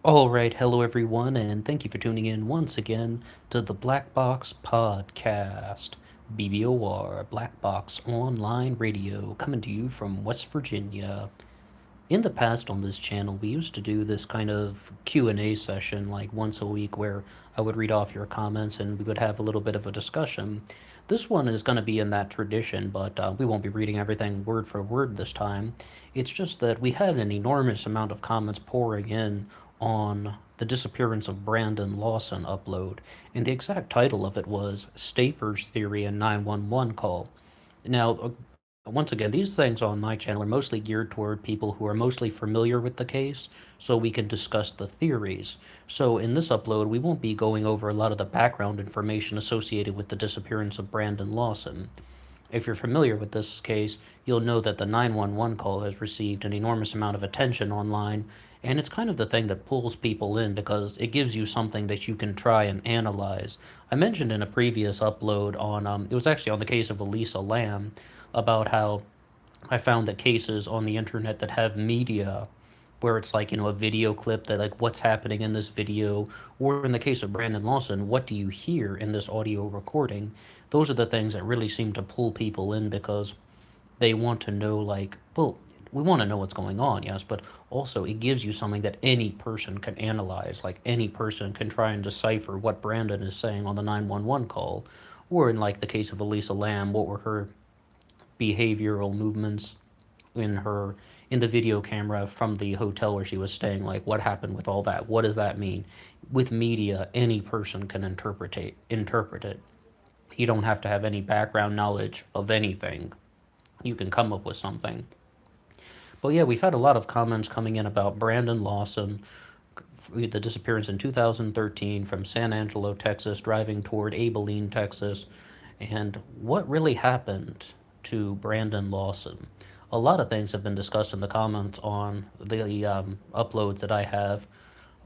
Alright, hello everyone, and thank you for tuning in once again to the Black Box Podcast. BBOR, Black Box Online Radio, coming to you from West Virginia. In the past on this channel, we used to do this kind of Q&A session like once a week where I would read off your comments and we would have a little bit of a discussion. This one is going to be in that tradition, but we won't be reading everything word for word this time. It's just that we had an enormous amount of comments pouring in on the disappearance of Brandon Lawson upload, and the exact title of it was Staper's Theory and 911 Call. Now, once again, these things on my channel are mostly geared toward people who are mostly familiar with the case, so we can discuss the theories. So in this upload, we won't be going over a lot of the background information associated with the disappearance of Brandon Lawson. If you're familiar with this case, you'll know that the 911 call has received an enormous amount of attention online, and it's kind of the thing that pulls people in because it gives you something that you can try and analyze. I mentioned in a previous upload on, it was actually on the case of Elisa Lam, about how I found that cases on the internet that have media where it's like, a video clip that like what's happening in this video, or in the case of Brandon Lawson, what do you hear in this audio recording? Those are the things that really seem to pull people in because they want to know, like, well, we want to know what's going on, yes, but also it gives you something that any person can analyze. Like any person can try and decipher what Brandon is saying on the 911 call, or in like the case of Elisa Lam, what were her behavioral movements in her in the video camera from the hotel where she was staying. Like what happened with all that? What does that mean? With media, any person can interpret it. You don't have to have any background knowledge of anything. You can come up with something. But yeah, we've had a lot of comments coming in about Brandon Lawson, the disappearance in 2013 from San Angelo, Texas, driving toward Abilene, Texas, and what really happened to Brandon Lawson. A lot of things have been discussed in the comments on the uploads that I have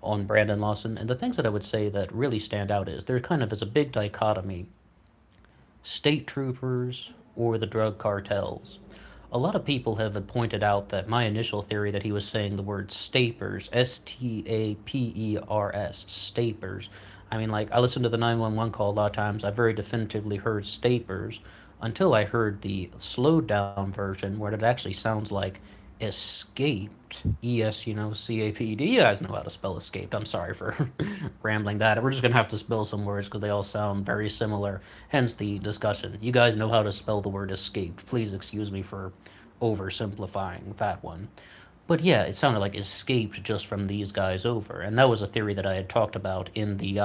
on Brandon Lawson, and the things that I would say that really stand out is there kind of is a big dichotomy: state troopers or the drug cartels. A lot of people have pointed out that my initial theory that he was saying the word stapers, Stapers, stapers. I mean, like, I listened to the 911 call a lot of times. I very definitively heard stapers until I heard the slowed down version where it actually sounds like escaped. CAPD. You guys know how to spell escaped. I'm sorry for rambling that. We're just going to have to spell some words because they all sound very similar, hence the discussion. You guys know how to spell the word escaped. Please excuse me for oversimplifying that one. But yeah, it sounded like escaped just from these guys over, and that was a theory that I had talked about in the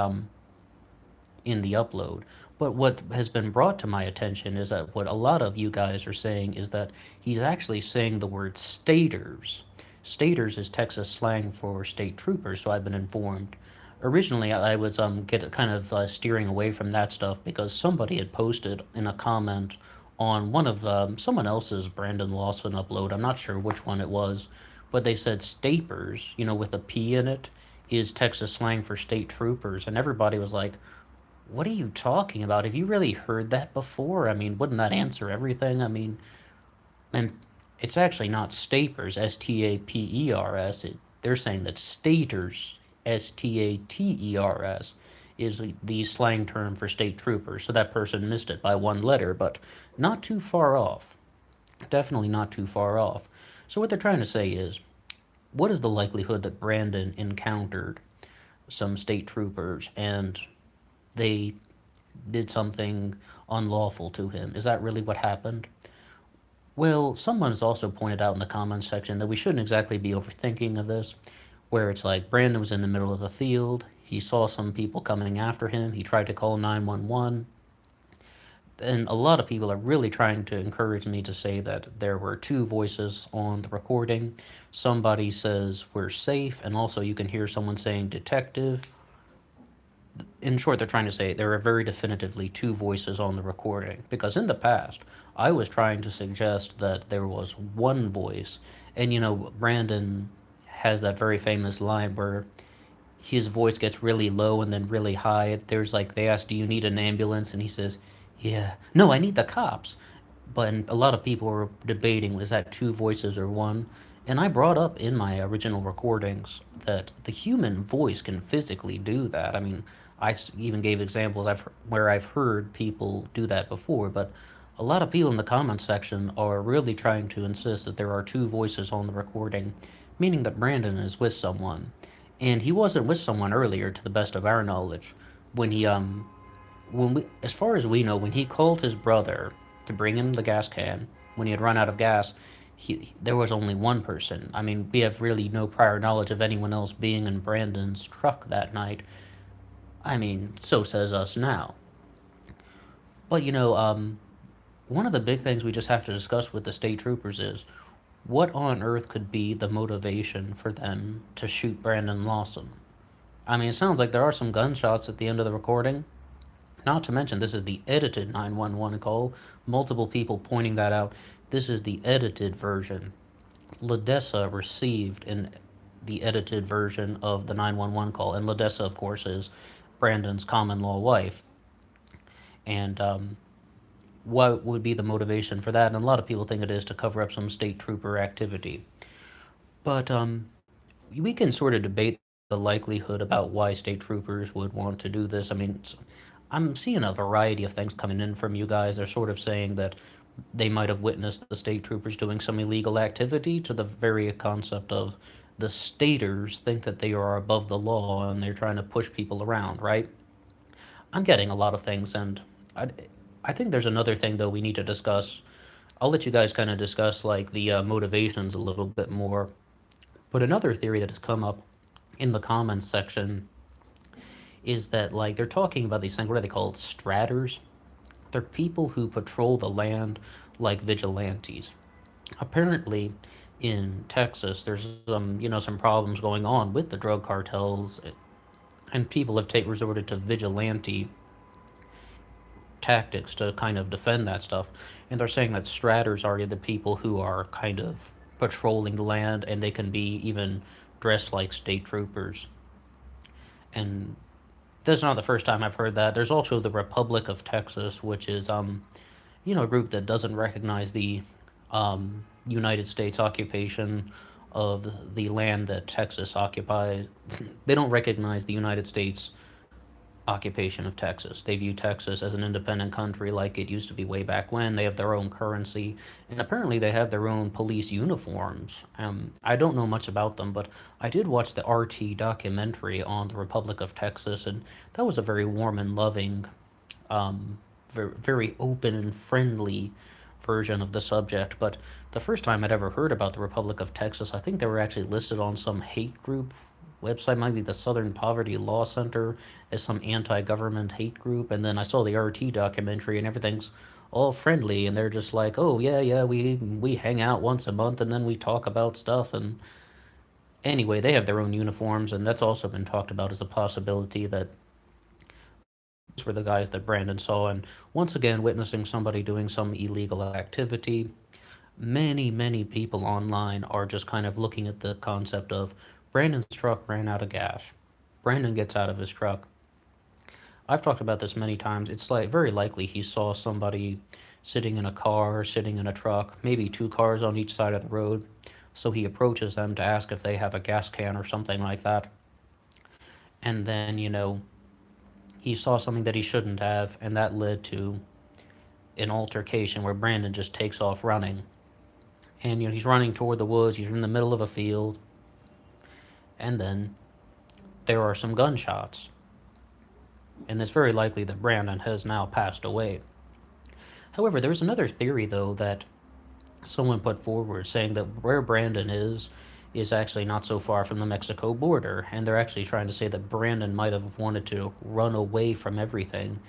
upload. But what has been brought to my attention is that what a lot of you guys are saying is that he's actually saying the word staters. Staters is Texas slang for state troopers, so I've been informed. Originally, I was kind of steering away from that stuff because somebody had posted in a comment on one of someone else's Brandon Lawson upload. I'm not sure which one it was, but they said stapers, with a P in it, is Texas slang for state troopers, and everybody was like, what are you talking about? Have you really heard that before? I mean, wouldn't that answer everything? I mean, and it's actually not stapers, Stapers. They're saying that staters, Staters, is the slang term for state troopers. So that person missed it by one letter, but not too far off. Definitely not too far off. So what they're trying to say is, what is the likelihood that Brandon encountered some state troopers and they did something unlawful to him? Is that really what happened? Well, someone has also pointed out in the comments section that we shouldn't exactly be overthinking of this, where it's like Brandon was in the middle of a field, he saw some people coming after him, he tried to call 911, and a lot of people are really trying to encourage me to say that there were two voices on the recording. Somebody says we're safe, and also you can hear someone saying detective. In short, they're trying to say there are very definitively two voices on the recording. Because in the past, I was trying to suggest that there was one voice. And Brandon has that very famous line where his voice gets really low and then really high. There's like, they ask, do you need an ambulance? And he says, yeah. No, I need the cops. But a lot of people were debating, was that two voices or one? And I brought up in my original recordings that the human voice can physically do that. I mean, even gave examples where I've heard people do that before, but a lot of people in the comments section are really trying to insist that there are two voices on the recording, meaning that Brandon is with someone. And he wasn't with someone earlier, to the best of our knowledge. When he, as far as we know, when he called his brother to bring him the gas can, when he had run out of gas, there was only one person. I mean, we have really no prior knowledge of anyone else being in Brandon's truck that night. I mean, so says us now. But one of the big things we just have to discuss with the state troopers is what on earth could be the motivation for them to shoot Brandon Lawson? I mean, it sounds like there are some gunshots at the end of the recording. Not to mention, this is the edited 911 call. Multiple people pointing that out. This is the edited version. Ladessa received in the edited version of the 911 call, and Ladessa, of course, is Brandon's common law wife. And what would be the motivation for that? And a lot of people think it is to cover up some state trooper activity. But we can sort of debate the likelihood about why state troopers would want to do this. I mean, I'm seeing a variety of things coming in from you guys. They're sort of saying that they might have witnessed the state troopers doing some illegal activity, to the very concept of the staters think that they are above the law and they're trying to push people around, right? I'm getting a lot of things, and I, I think there's another thing though we need to discuss. I'll let you guys kind of discuss like the motivations a little bit more. But another theory that has come up in the comments section is that like they're talking about these things. What are they called? Stratters. They're people who patrol the land like vigilantes. Apparently, in Texas, there's some problems going on with the drug cartels, and people have resorted to vigilante tactics to kind of defend that stuff. And they're saying that stratters are the people who are kind of patrolling the land, and they can be even dressed like state troopers. And this is not the first time I've heard that. There's also the Republic of Texas, which is a group that doesn't recognize the United States occupation of the land that Texas occupies. They don't recognize the United States occupation of Texas. They view Texas as an independent country like it used to be way back when. They have their own currency, and apparently they have their own police uniforms. I don't know much about them, but I did watch the RT documentary on the Republic of Texas, and that was a very warm and loving, very, very open and friendly version of the subject. But the first time I'd ever heard about the Republic of Texas, I think they were actually listed on some hate group website, might be the Southern Poverty Law Center, as some anti-government hate group. And then I saw the RT documentary, and everything's all friendly, and they're just like, oh yeah, yeah, we hang out once a month, and then we talk about stuff. And anyway, they have their own uniforms, and that's also been talked about as a possibility that those were the guys that Brandon saw. And once again, witnessing somebody doing some illegal activity, many people online are just kind of looking at the concept of Brandon's truck ran out of gas. Brandon gets out of his truck. I've talked about this many times. It's like very likely he saw somebody sitting in a car, sitting in a truck, maybe two cars on each side of the road. So he approaches them to ask if they have a gas can or something like that. And then, he saw something that he shouldn't have, and that led to an altercation where Brandon just takes off running. And he's running toward the woods, he's in the middle of a field, and then there are some gunshots. And it's very likely that Brandon has now passed away. However, there's another theory, though, that someone put forward saying that where Brandon is actually not so far from the Mexico border, and they're actually trying to say that Brandon might have wanted to run away from everything,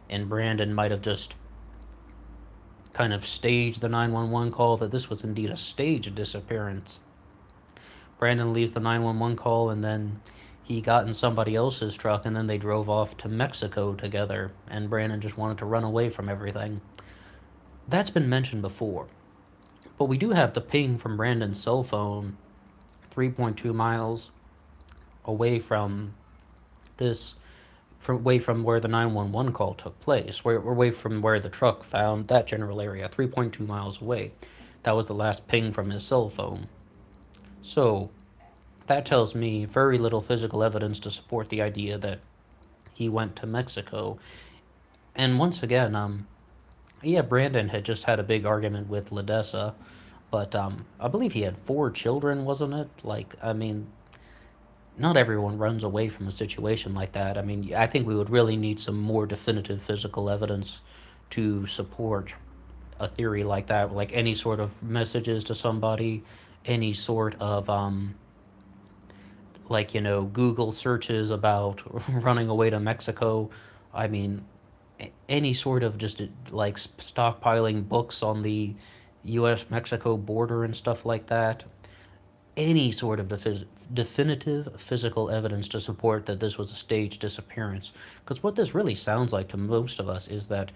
and Brandon might have just kind of staged the 911 call, that this was indeed a staged disappearance. Brandon leaves the 911 call, and then he got in somebody else's truck, and then they drove off to Mexico together, and Brandon just wanted to run away from everything. That's been mentioned before. But we do have the ping from Brandon's cell phone 3.2 miles away from away from where the 911 call took place, away from where the truck found that general area, 3.2 miles away. That was the last ping from his cell phone. So that tells me very little physical evidence to support the idea that he went to Mexico. And once again, yeah, Brandon had just had a big argument with Ledessa, but I believe he had 4 children, wasn't it? Like, I mean, not everyone runs away from a situation like that. I mean, I think we would really need some more definitive physical evidence to support a theory like that, like any sort of messages to somebody, any sort of like Google searches about running away to Mexico. I mean, any sort of just like stockpiling books on the U.S. Mexico border and stuff like that. Any sort of definitive physical evidence to support that this was a staged disappearance. Because what this really sounds like to most of us is that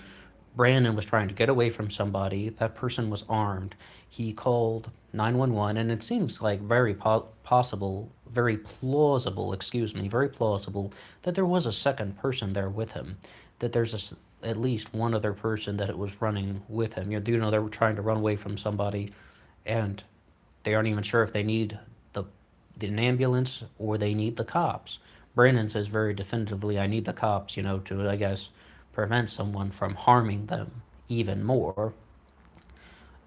Brandon was trying to get away from somebody. That person was armed. He called 911, and it seems like very possible, very plausible, excuse me, very plausible that there was a second person there with him. That there's at least one other person that it was running with him. They were trying to run away from somebody, and they aren't even sure if they need the an ambulance or they need the cops. Brandon says very definitively, "I need the cops," to I guess prevent someone from harming them even more.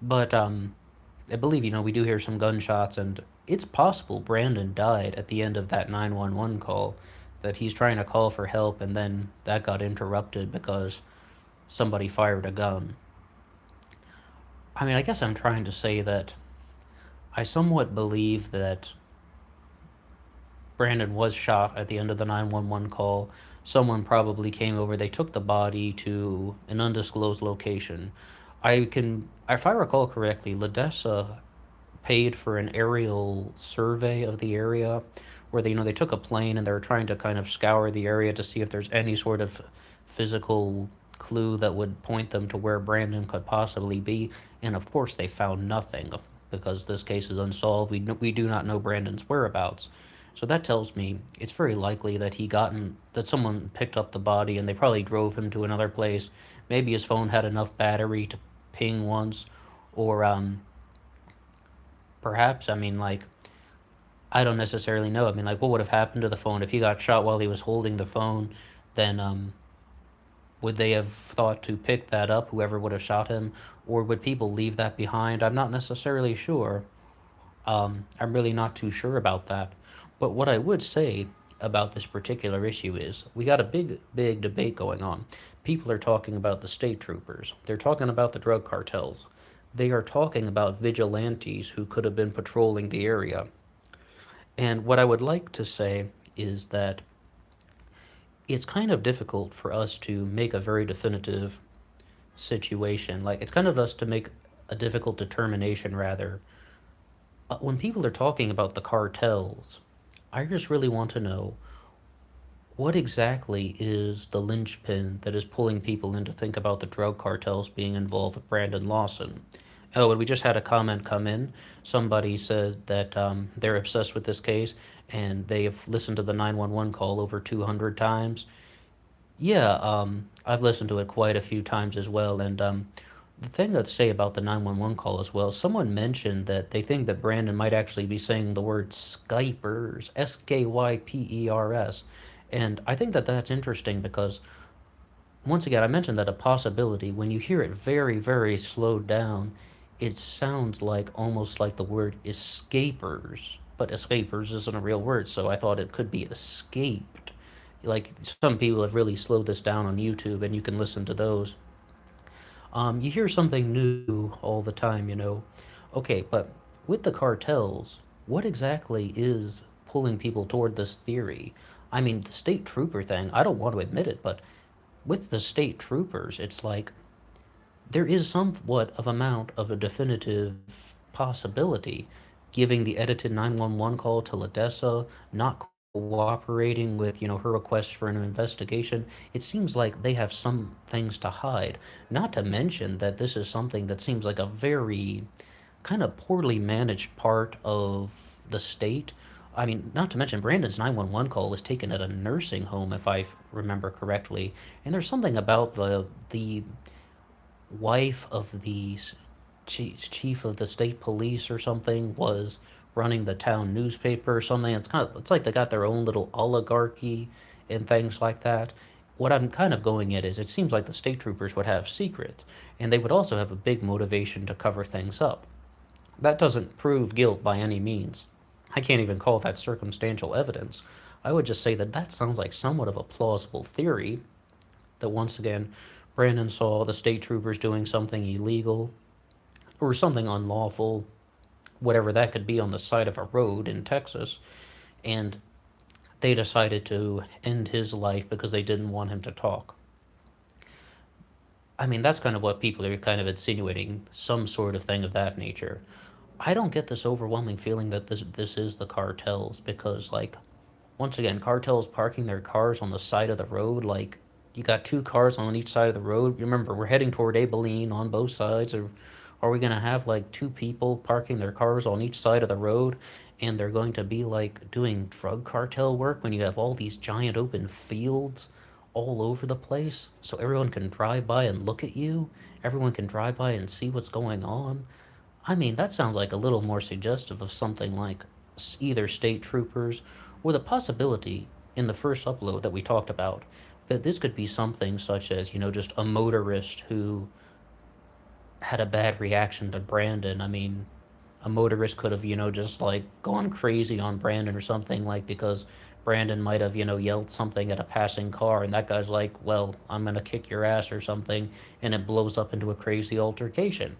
But I believe we do hear some gunshots, and it's possible Brandon died at the end of that 911 call. That he's trying to call for help, and then that got interrupted because somebody fired a gun. I mean, I guess I'm trying to say that I somewhat believe that Brandon was shot at the end of the 911 call. Someone probably came over. They took the body to an undisclosed location. If I recall correctly, Ledessa paid for an aerial survey of the area where they took a plane and they were trying to kind of scour the area to see if there's any sort of physical clue that would point them to where Brandon could possibly be. And of course, they found nothing because this case is unsolved. We do not know Brandon's whereabouts. So that tells me it's very likely that that someone picked up the body and they probably drove him to another place. Maybe his phone had enough battery to ping once, or perhaps, I mean, like, I don't necessarily know. I mean, like, what would have happened to the phone if he got shot while he was holding the phone? Then would they have thought to pick that up, whoever would have shot him, or would people leave that behind? I'm not necessarily sure. I'm really not too sure about that. But what I would say about this particular issue is we got a big, big debate going on. People are talking about the state troopers, they're talking about the drug cartels, they are talking about vigilantes who could have been patrolling the area. And what I would like to say is that it's kind of difficult for us to make a very definitive situation. Like, it's kind of us to make a difficult determination, rather. When people are talking about the cartels, I just really want to know what exactly is the linchpin that is pulling people in to think about the drug cartels being involved with Brandon Lawson? Oh, and we just had a comment come in. Somebody said that they're obsessed with this case and they've listened to the 911 call over 200 times. Yeah, I've listened to it quite a few times as well. And the thing I'd say about the 911 call as well, someone mentioned that they think that Brandon might actually be saying the word Skypers, Skypers. And I think that that's interesting because, once again, I mentioned that a possibility, when you hear it very, very slowed down, it sounds like almost like the word escapers. But escapers isn't a real word, so I thought it could be escaped. Like, some people have really slowed this down on YouTube, and you can listen to those. You hear something new all the time. Okay, but with the cartels, what exactly is pulling people toward this theory? I mean, the state trooper thing, I don't want to admit it, but with the state troopers, it's like there is somewhat of amount of a definitive possibility, giving the edited 911 call to Ledessa, not cooperating with her requests for an investigation. It seems like they have some things to hide. Not to mention that this is something that seems like a very kind of poorly managed part of the state. I mean, not to mention Brandon's 911 call was taken at a nursing home, if I remember correctly. And there's something about the wife of the chief of the state police or something was running the town newspaper or something. It's like they got their own little oligarchy and things like that. What I'm kind of going at is it seems like the state troopers would have secrets, and they would also have a big motivation to cover things up. That doesn't prove guilt by any means. I can't even call that circumstantial evidence. I would just say that that sounds like somewhat of a plausible theory that once again, Brandon saw the state troopers doing something illegal or something unlawful, whatever that could be, on the side of a road in Texas, and they decided to end his life because they didn't want him to talk. I mean, that's kind of what people are kind of insinuating, some sort of thing of that nature. I don't get this overwhelming feeling that this is the cartels because, like, once again, cartels parking their cars on the side of the road. Like, you got two cars on each side of the road. Remember, we're heading toward Abilene on both sides. Or are we gonna have like two people parking their cars on each side of the road, and they're going to be like doing drug cartel work when you have all these giant open fields all over the place, so everyone can drive by and look at you. Everyone can drive by and see what's going on. I mean, that sounds like a little more suggestive of something like either state troopers or the possibility in the first upload that we talked about that this could be something such as, just a motorist who had a bad reaction to Brandon. I mean, a motorist could have, just like gone crazy on Brandon or something, like because Brandon might have, yelled something at a passing car, and that guy's like, well, I'm gonna kick your ass or something, and it blows up into a crazy altercation.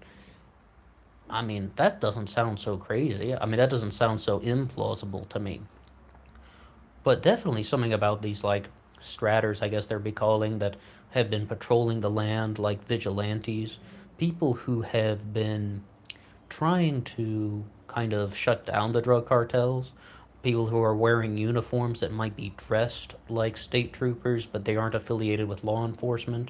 I mean, that doesn't sound so crazy. I mean, that doesn't sound so implausible to me. But definitely something about these, like, straters, I guess they'd be calling, that have been patrolling the land like vigilantes. People who have been trying to kind of shut down the drug cartels. People who are wearing uniforms that might be dressed like state troopers, but they aren't affiliated with law enforcement.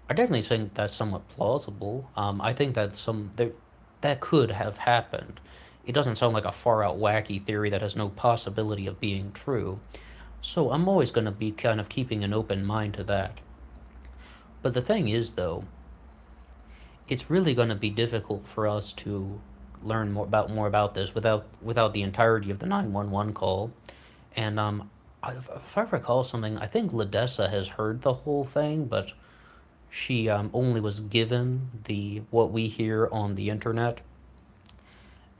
I definitely think that's somewhat plausible. I think that could have happened. It doesn't sound like a far out wacky theory that has no possibility of being true. So I'm always going to be kind of keeping an open mind to that. But the thing is, though, it's really going to be difficult for us to learn more about this without the entirety of the 911 call. And if I recall something, I think Ladessa has heard the whole thing, but she only was given the what we hear on the internet.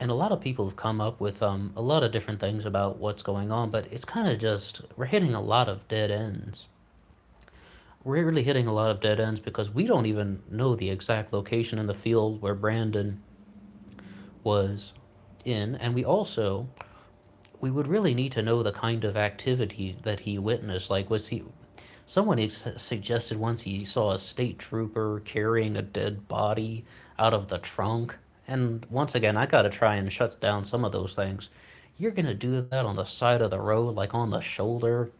And a lot of people have come up with a lot of different things about what's going on, but it's kind of just we're hitting a lot of dead ends. We're really hitting a lot of dead ends because we don't even know the exact location in the field where Brandon was in, and we would really need to know the kind of activity that he witnessed. Like, was he someone suggested once he saw a state trooper carrying a dead body out of the trunk. And once again, I gotta try and shut down some of those things. You're gonna do that on the side of the road, like on the shoulder,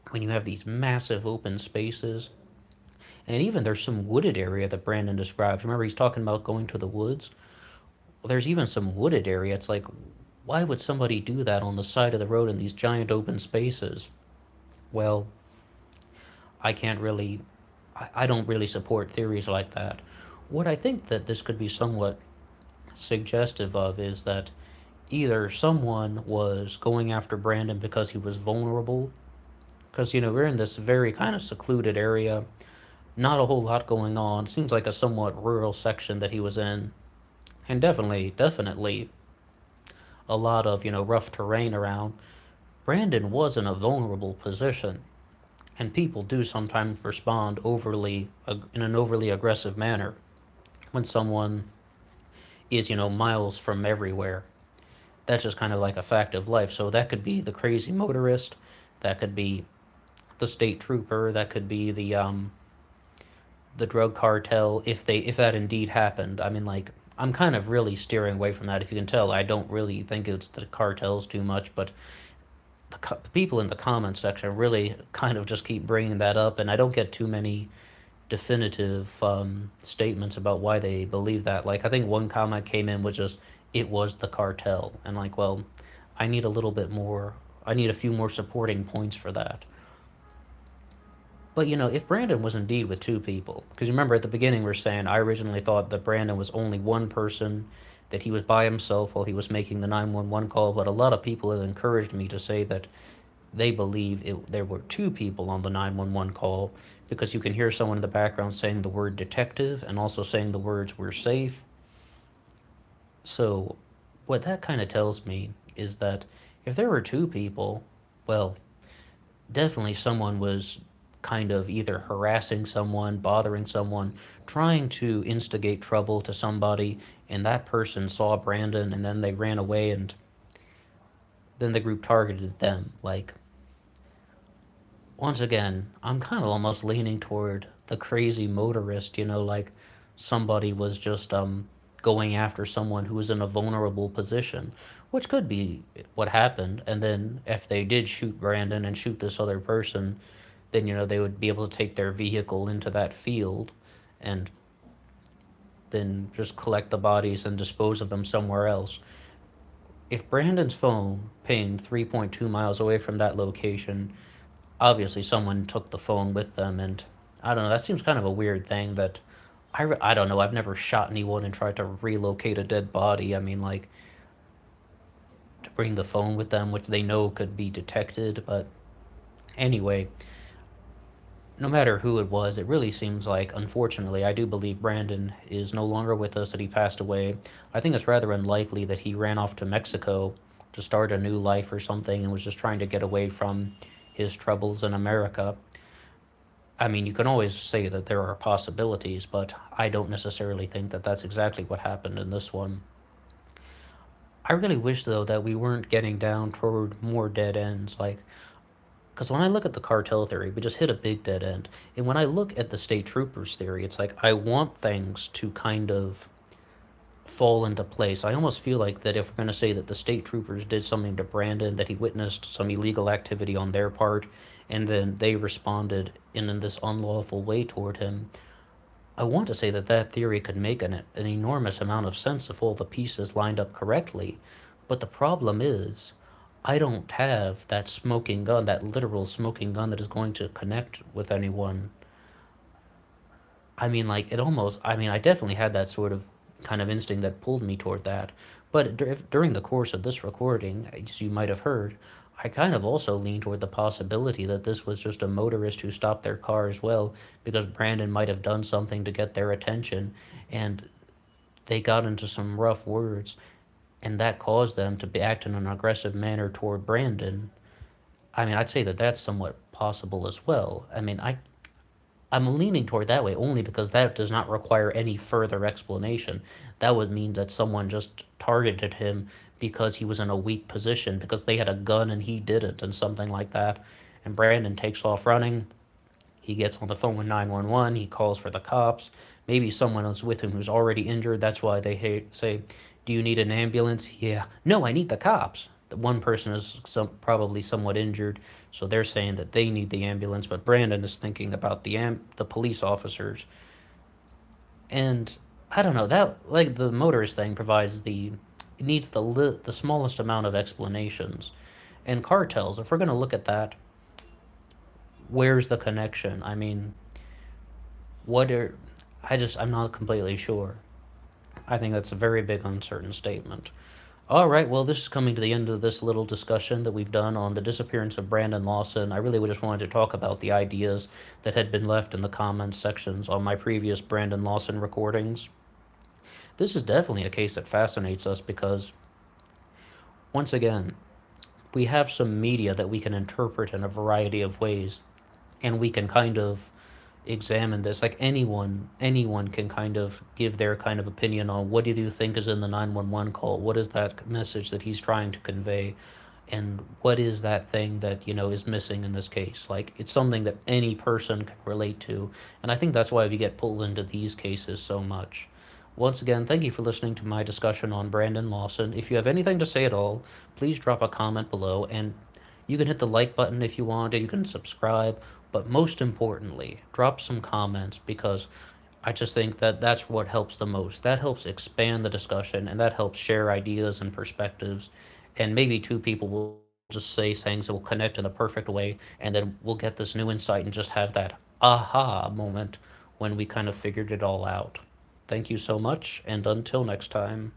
when you have these massive open spaces. And even there's some wooded area that Brandon describes. Remember, he's talking about going to the woods? Well, there's even some wooded area. It's like, why would somebody do that on the side of the road in these giant open spaces? Well, I can't really, I don't really support theories like that. What I think that this could be somewhat suggestive of is that either someone was going after Brandon because he was vulnerable, because, we're in this very kind of secluded area, not a whole lot going on, seems like a somewhat rural section that he was in, and definitely a lot of, rough terrain around. Brandon was in a vulnerable position, and people do sometimes respond overly in an overly aggressive manner when someone is, miles from everywhere. That's just kind of like a fact of life. So that could be the crazy motorist, that could be the state trooper, that could be the drug cartel if that indeed happened. I mean, like, I'm kind of really steering away from that. If you can tell, I don't really think it's the cartels too much, but the people in the comments section really kind of just keep bringing that up, and I don't get too many definitive statements about why they believe that. Like, I think one comment came in was just, it was the cartel. And, like, well, I need a little bit more, I need a few more supporting points for that. But, if Brandon was indeed with two people, because remember at the beginning we are saying I originally thought that Brandon was only one person, that he was by himself while he was making the 911 call, but a lot of people have encouraged me to say that they believe there were two people on the 911 call because you can hear someone in the background saying the word detective and also saying the words we're safe. So, what that kind of tells me is that if there were two people, well, definitely someone was kind of either harassing someone, bothering someone, trying to instigate trouble to somebody, and that person saw Brandon and then they ran away and then the group targeted them. Like, once again, I'm kind of almost leaning toward the crazy motorist, like somebody was just going after someone who was in a vulnerable position, which could be what happened. And then if they did shoot Brandon and shoot this other person, then they would be able to take their vehicle into that field and then just collect the bodies and dispose of them somewhere else. If Brandon's phone pinged 3.2 miles away from that location, obviously someone took the phone with them, and I don't know, that seems kind of a weird thing that I don't know, I've never shot anyone and tried to relocate a dead body. I mean, like, to bring the phone with them, which they know could be detected, but anyway, no matter who it was, it really seems like, unfortunately, I do believe Brandon is no longer with us, that he passed away. I think it's rather unlikely that he ran off to Mexico to start a new life or something and was just trying to get away from his troubles in America. I mean, you can always say that there are possibilities, but I don't necessarily think that that's exactly what happened in this one. I really wish, though, that we weren't getting down toward more dead ends, like, because when I look at the cartel theory, we just hit a big dead end. And when I look at the state troopers theory, it's like I want things to kind of fall into place. I almost feel like that if we're going to say that the state troopers did something to Brandon, that he witnessed some illegal activity on their part, and then they responded in this unlawful way toward him, I want to say that that theory could make an enormous amount of sense if all the pieces lined up correctly. But the problem is, I don't have that smoking gun, that literal smoking gun that is going to connect with anyone. I mean, like, I mean, I definitely had that sort of kind of instinct that pulled me toward that. But during the course of this recording, as you might have heard, I kind of also leaned toward the possibility that this was just a motorist who stopped their car as well, because Brandon might have done something to get their attention, and they got into some rough words, and that caused them to act in an aggressive manner toward Brandon. I mean, I'd say that that's somewhat possible as well. I mean, I'm leaning toward that way only because that does not require any further explanation. That would mean that someone just targeted him because he was in a weak position, because they had a gun and he didn't, and something like that. And Brandon takes off running. He gets on the phone with 911. He calls for the cops. Maybe someone else with him who's already injured. That's why they say, "Do you need an ambulance?" "Yeah." "No, I need the cops." The one person is probably somewhat injured, so they're saying that they need the ambulance, but Brandon is thinking about the police officers. And I don't know, that, like, the motorist thing provides it needs the smallest amount of explanations. And cartels, if we're going to look at that, where's the connection? I mean, what are I'm not completely sure. I think that's a very big uncertain statement. All right, well, this is coming to the end of this little discussion that we've done on the disappearance of Brandon Lawson. I really just wanted to talk about the ideas that had been left in the comments sections on my previous Brandon Lawson recordings. This is definitely a case that fascinates us because, once again, we have some media that we can interpret in a variety of ways, and we can kind of examine this. Like, anyone can kind of give their kind of opinion on what do you think is in the 911 call, what is that message that he's trying to convey, and what is that thing that is missing in this case. Like, it's something that any person can relate to, and I think that's why we get pulled into these cases so much. Once again, thank you for listening to my discussion on Brandon Lawson. If you have anything to say at all, please drop a comment below, and you can hit the like button if you want, or you can subscribe, but most importantly, drop some comments, because I just think that that's what helps the most. That helps expand the discussion, and that helps share ideas and perspectives, and maybe two people will just say things that will connect in the perfect way, and then we'll get this new insight and just have that aha moment when we kind of figured it all out. Thank you so much, and until next time.